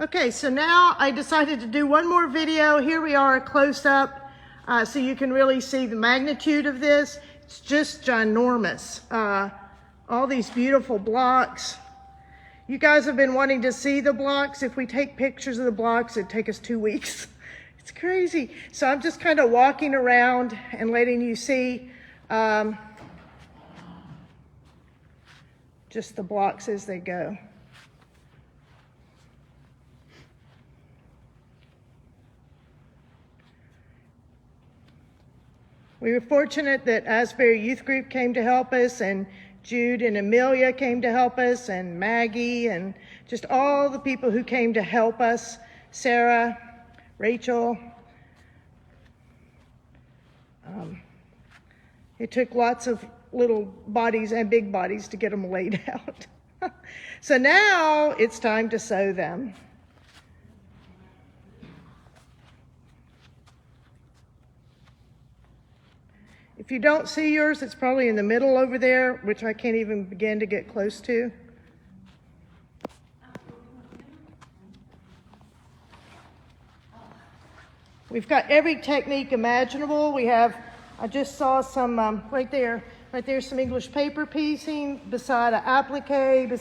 Okay, so now I decided to do one more video. Here we are close up, so you can really see the magnitude of this. It's just ginormous. All these beautiful blocks. You guys have been wanting to see the blocks. If we take pictures of the blocks, it'd take us 2 weeks. It's crazy. So I'm just kind of walking around and letting you see just the blocks as they go. We were fortunate that Asbury Youth Group came to help us, and Jude and Amelia came to help us, and Maggie, and just all the people who came to help us. Sarah, Rachel. It took lots of little bodies and big bodies to get them laid out. So now it's time to sew them. If you don't see yours, it's probably in the middle over there, which I can't even begin to get close to. We've got every technique imaginable. We have, I just saw some right there, some English paper piecing beside an applique.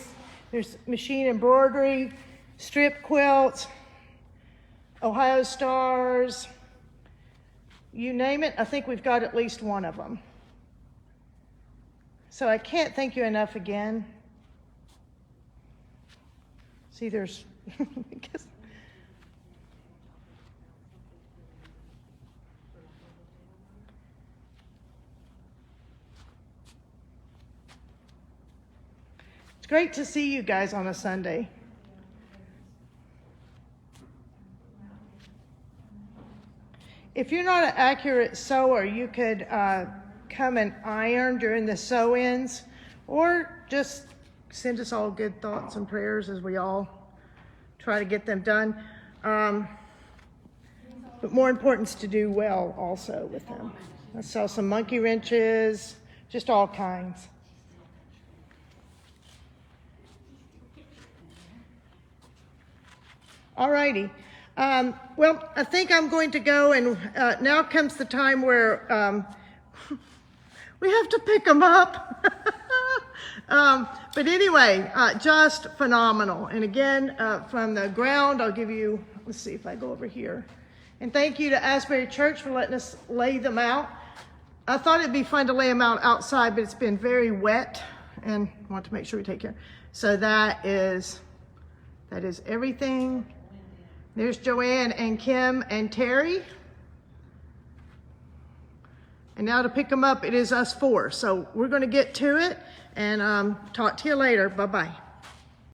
There's machine embroidery, strip quilts, Ohio stars. You name it, I think we've got at least one of them. So I can't thank you enough again. See, there's, it's great to see you guys on a Sunday. If you're not an accurate sewer, you could come and iron during the sew-ins, or just send us all good thoughts and prayers as we all try to get them done. But more important is to do well also with them. I saw some monkey wrenches, just all kinds. All righty. Well, I think I'm going to go, and now comes the time where we have to pick them up. But anyway, just phenomenal. And again, from the ground, I'll give you, let's see if I go over here. And thank you to Asbury Church for letting us lay them out. I thought it'd be fun to lay them out outside, but it's been very wet, and I want to make sure we take care. So that is everything. There's Joanne and Kim and Terry. And now to pick them up, it is us four. So we're going to get to it and talk to you later. Bye-bye.